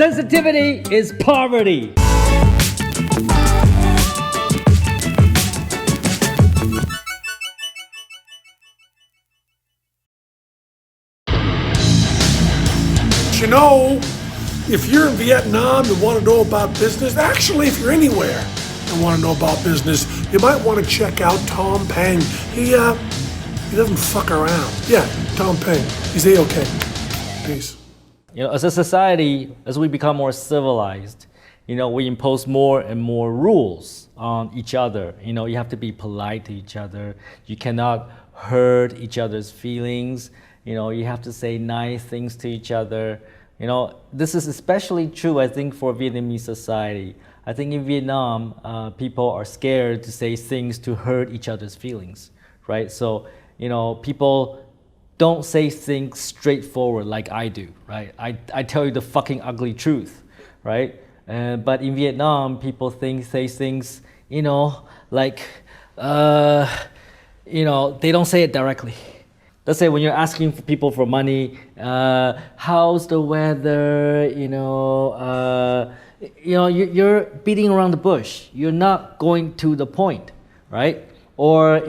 Sensitivity is poverty. You know, if you're in Vietnam and want to know about business, actually, if you're anywhere and want to know about business, you might want to check out Tom Peng. He doesn't fuck around. Yeah, Tom Peng. He's A-okay. Peace. As a society, as we become more civilized, we impose more and more rules on each other. You have to be polite to each other. You cannot hurt each other's feelings. You have to say nice things to each other. This is especially true, I think, for Vietnamese society. I think in Vietnam, people are scared to say things to hurt each other's feelings, right? So, people don't say things straightforward like I do, right? I tell you the fucking ugly truth, right? But in Vietnam, people say things, like, they don't say it directly. Let's say when you're asking for people for money, how's the weather, you're beating around the bush. You're not going to the point, right? Or,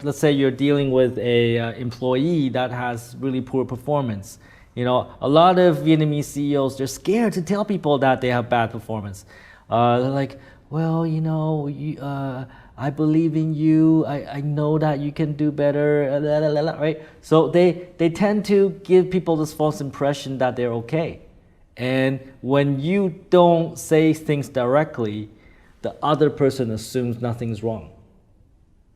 let's say you're dealing with a employee that has really poor performance. A lot of Vietnamese CEOs, they're scared to tell people that they have bad performance. They're like, well, I believe in you. I know that you can do better, right? So they tend to give people this false impression that they're okay. And when you don't say things directly, the other person assumes nothing's wrong,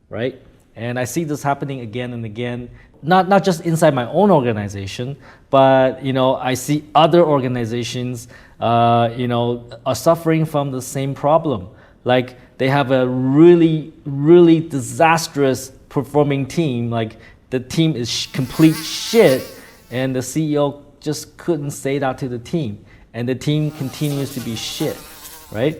right? And I see this happening again and again, not just inside my own organization, but I see other organizations, are suffering from the same problem. Like they have a really, really disastrous performing team. Like the team is complete shit, and the CEO just couldn't say that to the team, and the team continues to be shit, right?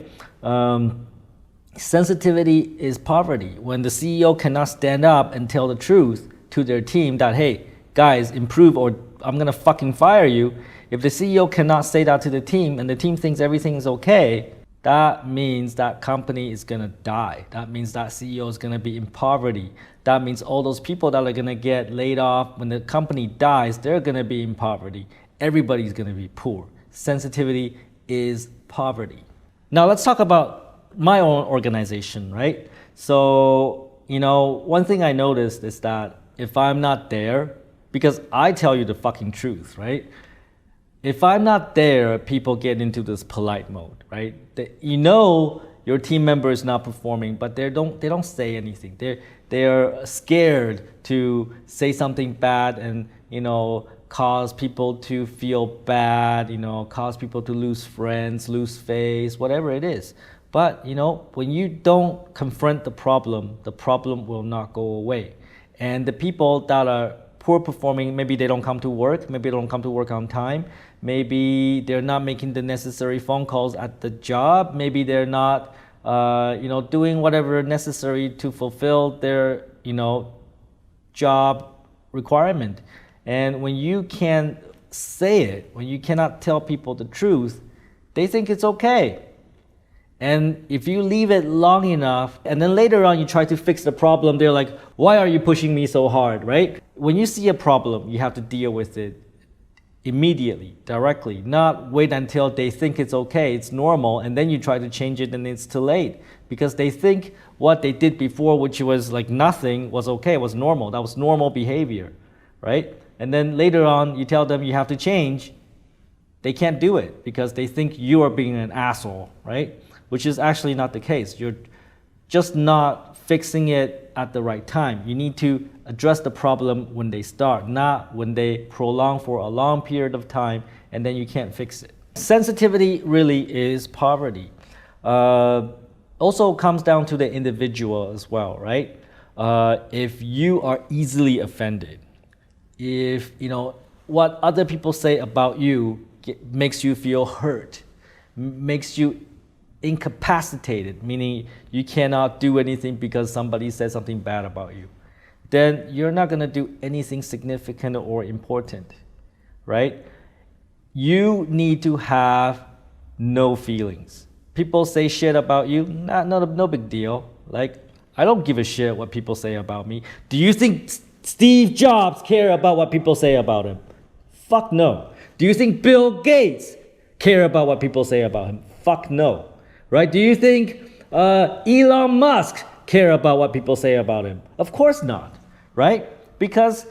Sensitivity is poverty. When the CEO cannot stand up and tell the truth to their team that, hey, guys, improve or I'm gonna fucking fire you. If the CEO cannot say that to the team and the team thinks everything is okay, that means that company is gonna die. That means that CEO is gonna be in poverty. That means all those people that are gonna get laid off, when the company dies, they're gonna be in poverty. Everybody's gonna be poor. Sensitivity is poverty. Now let's talk about my own organization, right? So, one thing I noticed is that if I'm not there, because I tell you the fucking truth, right? If I'm not there, people get into this polite mode, right? Your team member is not performing, but they don't say anything. They're scared to say something bad and cause people to feel bad, cause people to lose friends, lose face, whatever it is. But when you don't confront the problem will not go away. And the people that are poor performing, maybe they don't come to work, maybe they don't come to work on time, maybe they're not making the necessary phone calls at the job, maybe they're not doing whatever necessary to fulfill their job requirement. And when you can't say it, when you cannot tell people the truth, they think it's okay. And if you leave it long enough, and then later on you try to fix the problem, they're like, why are you pushing me so hard, right? When you see a problem, you have to deal with it immediately, directly, not wait until they think it's okay, it's normal, and then you try to change it and it's too late. Because they think what they did before, which was like nothing, was okay, was normal, that was normal behavior, right? And then later on, you tell them you have to change, they can't do it because they think you are being an asshole, right? Which is actually not the case. You're just not fixing it at the right time. You need to address the problem when they start, not when they prolong for a long period of time and then you can't fix it. Sensitivity really is poverty. Also comes down to the individual as well, right? If you are easily offended, if what other people say about you makes you feel hurt, makes you incapacitated, meaning you cannot do anything because somebody said something bad about you, then you're not going to do anything significant or important, right? You need to have no feelings. People say shit about you, no big deal. Like, I don't give a shit what people say about me. Do you think Steve Jobs care about what people say about him? Fuck no. Do you think Bill Gates care about what people say about him? Fuck no. Right? Do you think Elon Musk care about what people say about him? Of course not. Right? Because,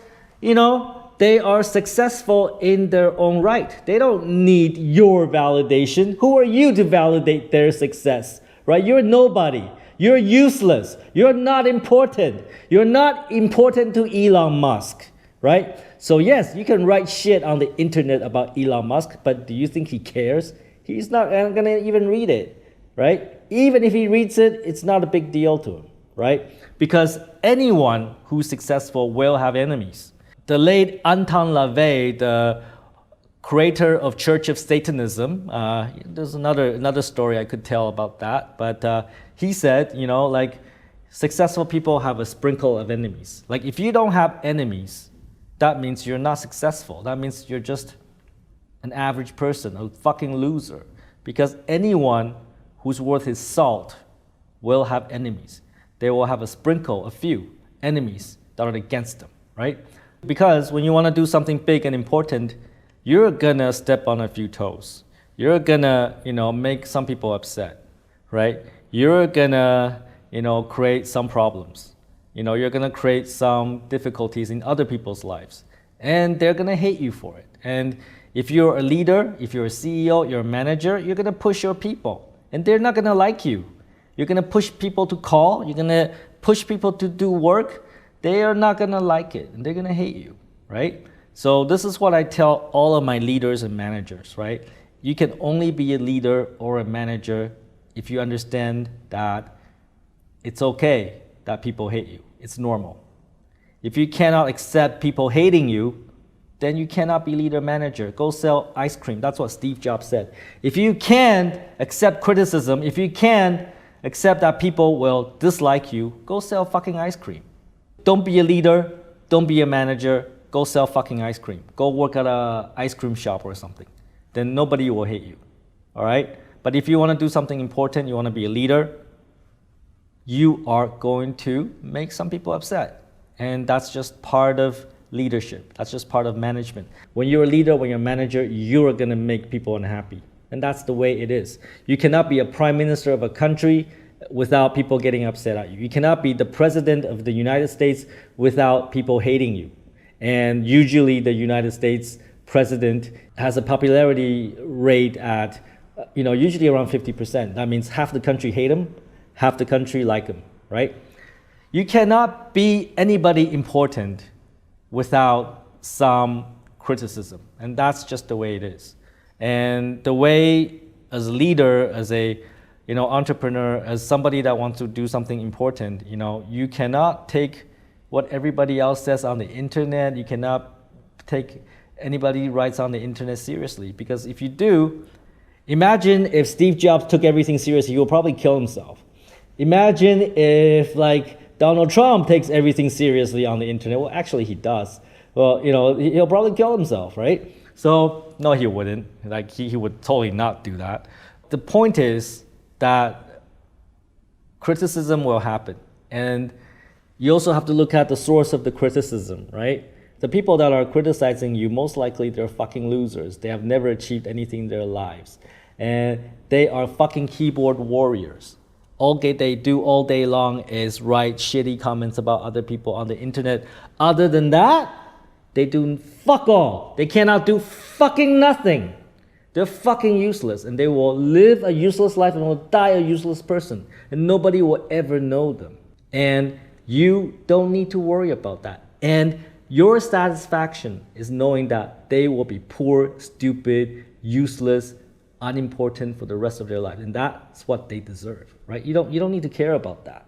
they are successful in their own right. They don't need your validation. Who are you to validate their success? Right? You're nobody. You're useless. You're not important. You're not important to Elon Musk, right? So yes, you can write shit on the internet about Elon Musk, but do you think he cares? He's not going to even read it, right? Even if he reads it, it's not a big deal to him, right? Because anyone who's successful will have enemies. The late Anton LaVey, the creator of Church of Satanism, there's another story I could tell about that, but he said, successful people have a sprinkle of enemies. Like, if you don't have enemies, that means you're not successful. That means you're just an average person, a fucking loser. Because anyone who's worth his salt will have enemies. They will have a few enemies that are against them, right? Because when you want to do something big and important, you're gonna step on a few toes. You're gonna, make some people upset, right? You're gonna, create some problems. You're gonna create some difficulties in other people's lives. And they're gonna hate you for it. And if you're a leader, if you're a CEO, you're a manager, you're gonna push your people. And they're not gonna like you. You're gonna push people to call, you're gonna push people to do work. They are not gonna like it, and they're gonna hate you, right? So this is what I tell all of my leaders and managers, right? You can only be a leader or a manager if you understand that it's okay that people hate you. It's normal. If you cannot accept people hating you, then you cannot be leader manager. Go sell ice cream. That's what Steve Jobs said. If you can't accept criticism, if you can't accept that people will dislike you, go sell fucking ice cream. Don't be a leader. Don't be a manager. Go sell fucking ice cream. Go work at an ice cream shop or something. Then nobody will hate you. All right? But if you want to do something important, you want to be a leader, you are going to make some people upset. And that's just part of leadership. That's just part of management. When you're a leader, when you're a manager, you're going to make people unhappy. And that's the way it is. You cannot be a prime minister of a country without people getting upset at you. You cannot be the president of the United States without people hating you. And usually the United States president has a popularity rate at, usually around 50%. That means half the country hate him, half the country like him, right? You cannot be anybody important without some criticism. And that's just the way it is. And the way, as a leader, as a entrepreneur, as somebody that wants to do something important, you cannot take what everybody else says on the internet. You cannot take anybody writes on the internet seriously, because if you do, imagine if Steve Jobs took everything seriously, he will probably kill himself. Imagine if Donald Trump takes everything seriously on the internet. Well, actually he does. Well, he'll probably kill himself, right? So no, he wouldn't. He would totally not do that. The point is that criticism will happen, and you also have to look at the source of the criticism, right? The people that are criticizing you, most likely they're fucking losers. They have never achieved anything in their lives. And they are fucking keyboard warriors. All they do all day long is write shitty comments about other people on the internet. Other than that, they do fuck all. They cannot do fucking nothing. They're fucking useless, and they will live a useless life and will die a useless person. And nobody will ever know them. And you don't need to worry about that. And your satisfaction is knowing that they will be poor, stupid, useless, unimportant for the rest of their life. And that's what they deserve, right? You don't need to care about that,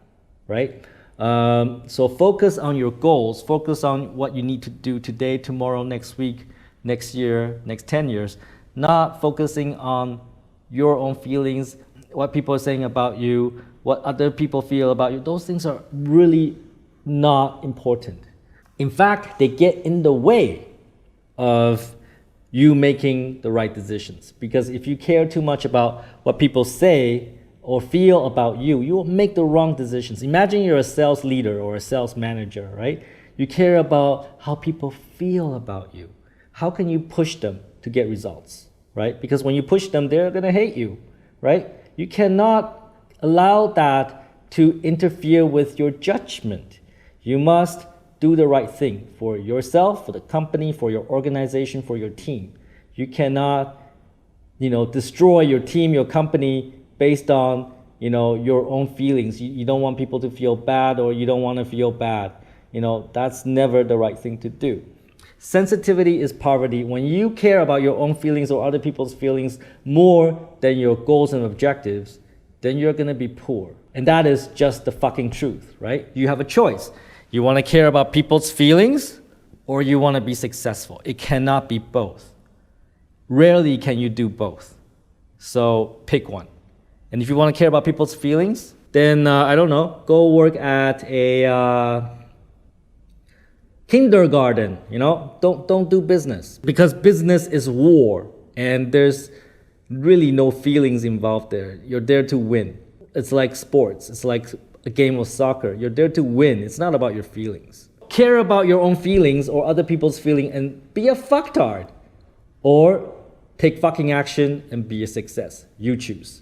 right? So focus on your goals. Focus on what you need to do today, tomorrow, next week, next year, next 10 years. Not focusing on your own feelings, what people are saying about you, what other people feel about you. Those things are really not important. In fact, they get in the way of you making the right decisions. Because if you care too much about what people say or feel about you, you will make the wrong decisions. Imagine you're a sales leader or a sales manager, right? You care about how people feel about you. How can you push them to get results, right? Because when you push them, they're gonna hate you, right? You cannot allow that to interfere with your judgment. You must do the right thing for yourself, for the company, for your organization, for your team. You cannot, destroy your team, your company based on, your own feelings. You don't want people to feel bad, or you don't want to feel bad. That's never the right thing to do. Sensitivity is poverty. When you care about your own feelings or other people's feelings more than your goals and objectives, then you're gonna be poor. And that is just the fucking truth, right? You have a choice. You wanna care about people's feelings, or you wanna be successful. It cannot be both. Rarely can you do both. So pick one. And if you wanna care about people's feelings, then go work at a kindergarten, don't do business, because business is war and there's really no feelings involved there. You're there to win. It's like sports. It's like a game of soccer. You're there to win. It's not about your feelings. Care about your own feelings or other people's feelings and be a fucktard, or take fucking action and be a success. You choose.